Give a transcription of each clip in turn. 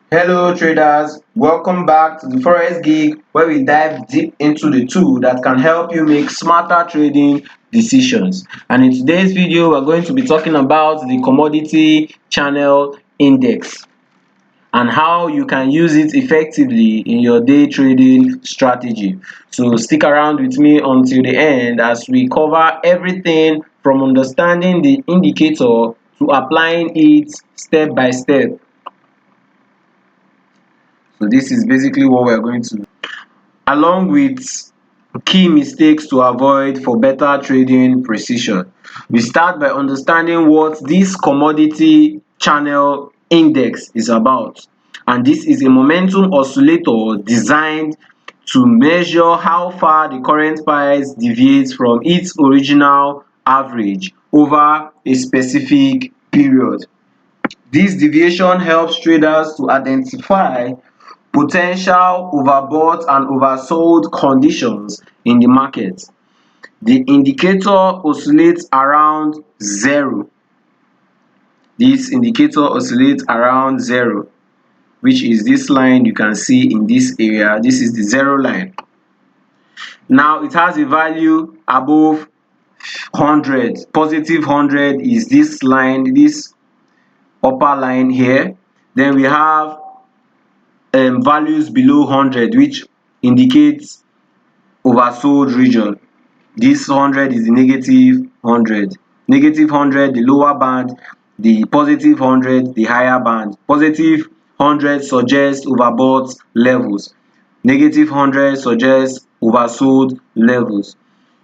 Hello traders, welcome back to the Forex Gig where we dive deep into the tool that can help you make smarter trading decisions. And in today's video, we're going to be talking about the commodity channel index and how you can use it effectively in your day trading strategy. So stick around with me until the end as we cover everything from understanding the indicator to applying it step by step. So this is basically what we're going to do, along with key mistakes to avoid for better trading precision. We start by understanding what this commodity channel index is about. And this is a momentum oscillator designed to measure how far the current price deviates from its original average over a specific period. This deviation helps traders to identify potential overbought and oversold conditions in the market. The indicator oscillates around zero. This indicator oscillates around zero, which is this line you can see in this area. This is the zero line. Now it has a value above 100. Positive 100 is this line, this upper line here. Then we have values below 100, which indicates oversold region. This 100 is the negative 100. Negative 100, the lower band, the positive 100, the higher band. Positive 100 suggests overbought levels. Negative 100 suggests oversold levels.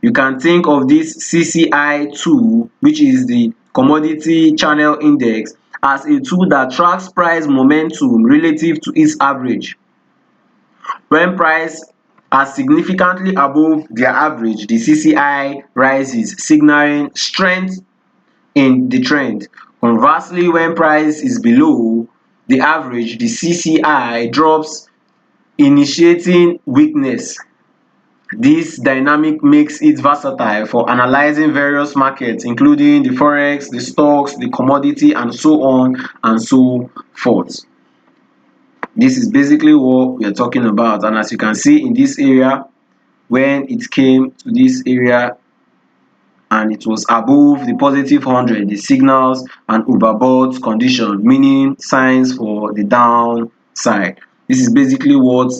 You can think of this CCI tool, which is the commodity channel index, as a tool that tracks price momentum relative to its average. When price are significantly above their average, the CCI rises, signaling strength in the trend. Conversely, when price is below the average, the CCI drops, initiating weakness. This dynamic makes it versatile for analyzing various markets, including the Forex, the stocks, the commodity, and so on and so forth. This is basically what we are talking about. And as you can see in this area, when it came to this area and it was above the positive 100, the signals an overbought condition, meaning signs for the downside. This is basically what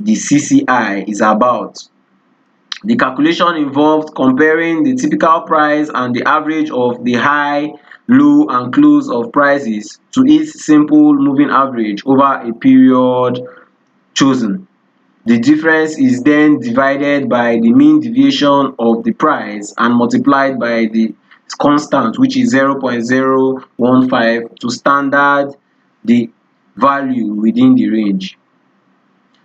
the CCI is about. The calculation involved comparing the typical price and the average of the high, low, and close of prices to its simple moving average over a period chosen. The difference is then divided by the mean deviation of the price and multiplied by the constant, which is 0.015, to standard the value within the range.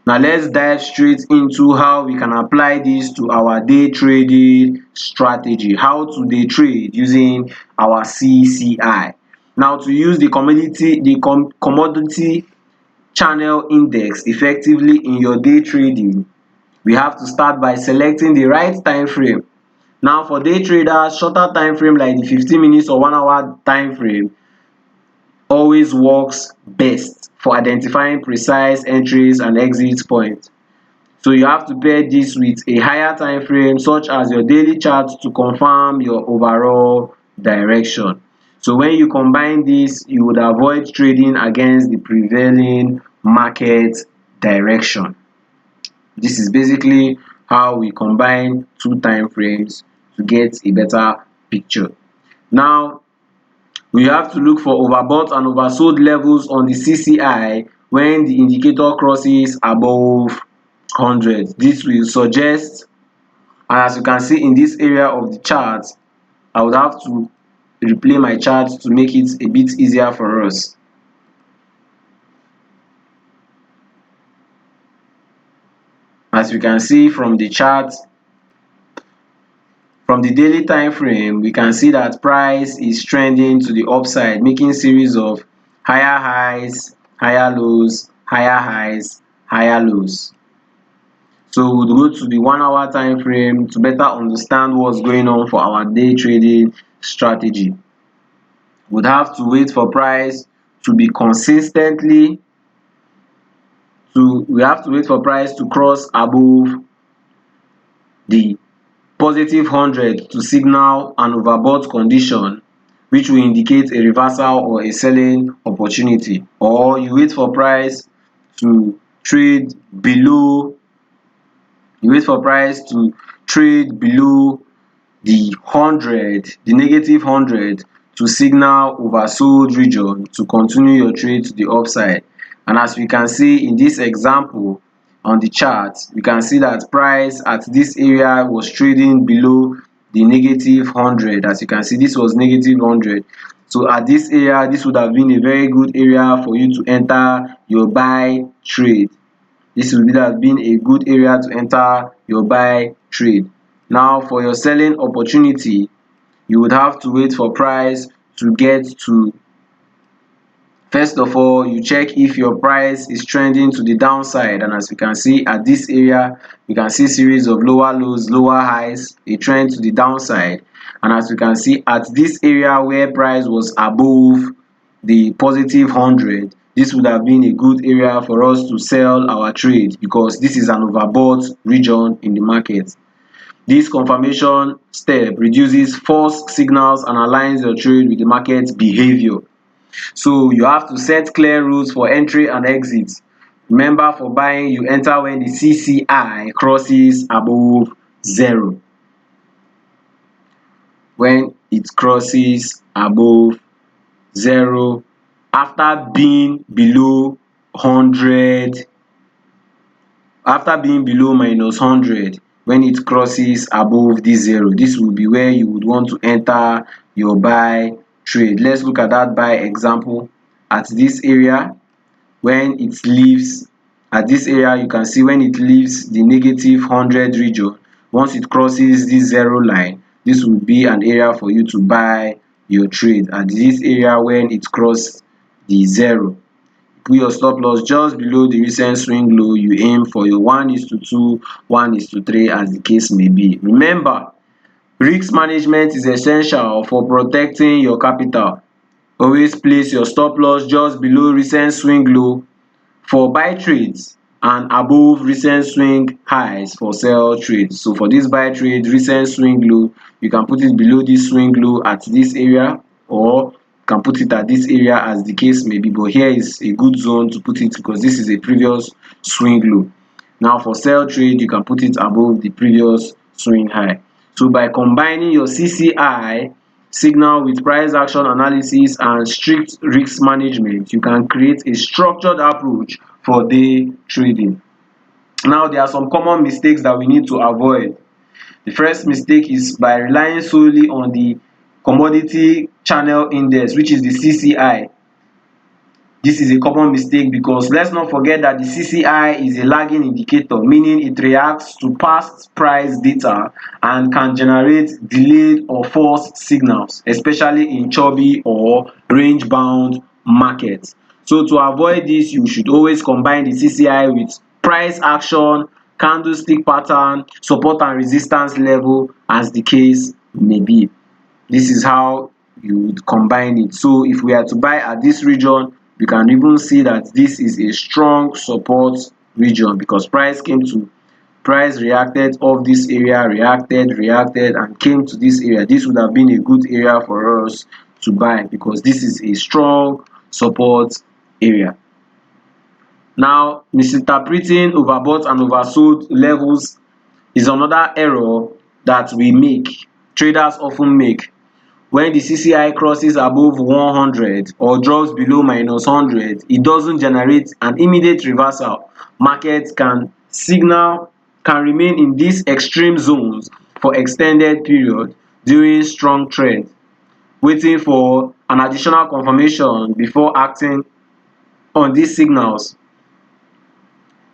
Now let's dive straight into how we can apply this to our day trading strategy. How to day trade using our CCI. Now, to use the commodity channel index effectively in your day trading, we have to start by selecting the right time frame. Now, for day traders, shorter time frame like the 15 minutes or 1 hour time frame always works best for identifying precise entries and exit points. So you have to pair this with a higher time frame such as your daily chart to confirm your overall direction. So when you combine this, you would avoid trading against the prevailing market direction. This is basically how we combine two time frames to get a better picture. Now, we have to look for overbought and oversold levels on the CCI when the indicator crosses above 100. This will suggest, and as you can see in this area of the chart, I would have to replay my chart to make it a bit easier for us. As you can see from the chart, from the daily time frame, we can see that price is trending to the upside, making series of higher highs, higher lows, higher highs, higher lows. So we'll go to the 1 hour time frame to better understand what's going on for our day trading strategy. We'd have to wait for price to be consistently we have to wait for price to cross above the positive 100 to signal an overbought condition, which will indicate a reversal or a selling opportunity. Or you wait for price to trade below you wait for price to trade below the 100, the negative 100, to signal oversold region to continue your trade to the upside. And as we can see in this example on the chart, we can see that price at this area was trading below the negative 100. As you can see, this was negative 100. So at this area, this would have been a very good area for you to enter your buy trade. This would have been a good area to enter your buy trade. Now for your selling opportunity, you would have to wait for price to get to, first of all, you check if your price is trending to the downside, and as you can see at this area, you can see series of lower lows, lower highs, a trend to the downside. And as you can see at this area where price was above the positive 100, this would have been a good area for us to sell our trade because this is an overbought region in the market. This confirmation step reduces false signals and aligns your trade with the market behavior. So you have to set clear rules for entry and exit. Remember, for buying, you enter when the CCI crosses above 0. When it crosses above 0, after being below 100, after being below minus 100, when it crosses above this 0, this will be where you would want to enter your buy trade. Let's look at that buy example. At this area, when it leaves, at this area you can see when it leaves the negative 100 region, once it crosses this 0 line, this will be an area for you to buy your trade. At this area, when it crosses the 0, put your stop loss just below the recent swing low. You aim for your 1:2, 1:3, as the case may be. Remember, risk management is essential for protecting your capital. Always place your stop loss just below recent swing low for buy trades and above recent swing highs for sell trades. So for this buy trade, recent swing low, you can put it below this swing low at this area, or you can put it at this area, as the case may be. But here is a good zone to put it because this is a previous swing low. Now for sell trade, you can put it above the previous swing high. So by combining your CCI signal with price action analysis and strict risk management, you can create a structured approach for day trading. Now there are some common mistakes that we need to avoid. The first mistake is by relying solely on the commodity channel index, which is the CCI. This is a common mistake because let's not forget that the CCI is a lagging indicator, meaning it reacts to past price data and can generate delayed or false signals, especially in choppy or range bound markets. So to avoid this, you should always combine the CCI with price action, candlestick pattern, support and resistance level, as the case may be. This is how you would combine it. So if we are to buy at this region, you can even see that this is a strong support region because price reacted off this area, reacted and came to this area. This would have been a good area for us to buy because this is a strong support area. Now, misinterpreting overbought and oversold levels is another error that traders often make. When the CCI crosses above 100 or drops below minus 100, it doesn't generate an immediate reversal. Markets can remain in these extreme zones for extended period during strong trend, waiting for an additional confirmation before acting on these signals.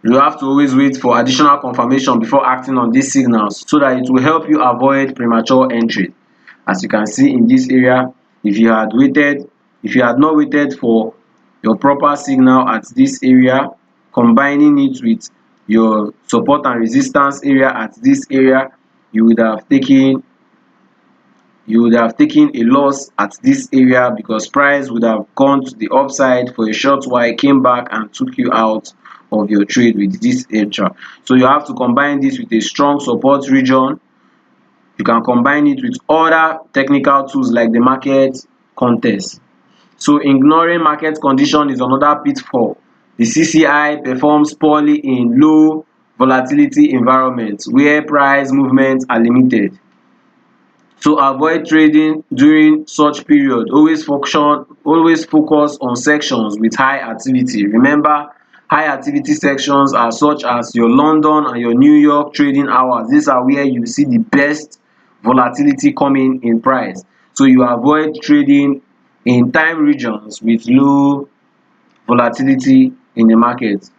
You have to always wait for additional confirmation before acting on these signals so that it will help you avoid premature entry. As you can see in this area, if you had not waited for your proper signal at this area, combining it with your support and resistance area at this area, you would have taken a loss at this area because price would have gone to the upside for a short while, came back and took you out of your trade with this enter. So you have to combine this with a strong support region. You can combine it with other technical tools like the market context. So ignoring market condition is another pitfall. The CCI performs poorly in low volatility environments where price movements are limited. So avoid trading during such period. Always focus on sections with high activity. Remember, high activity sections are such as your London and your New York trading hours. These are where you see the best volatility coming in price. So you avoid trading in time regions with low volatility in the market.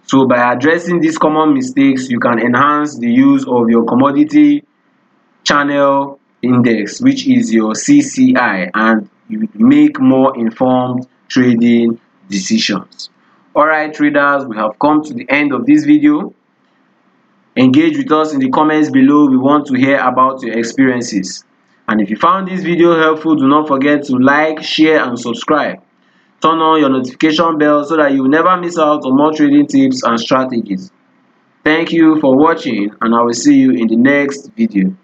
So by addressing these common mistakes, you can enhance the use of your commodity channel index, which is your CCI, and you make more informed trading decisions. Alright traders, we have come to the end of this video. Engage with us in the comments below. We want to hear about your experiences. And if you found this video helpful, do not forget to like, share and subscribe. Turn on your notification bell so that you will never miss out on more trading tips and strategies. Thank you for watching, and I will see you in the next video.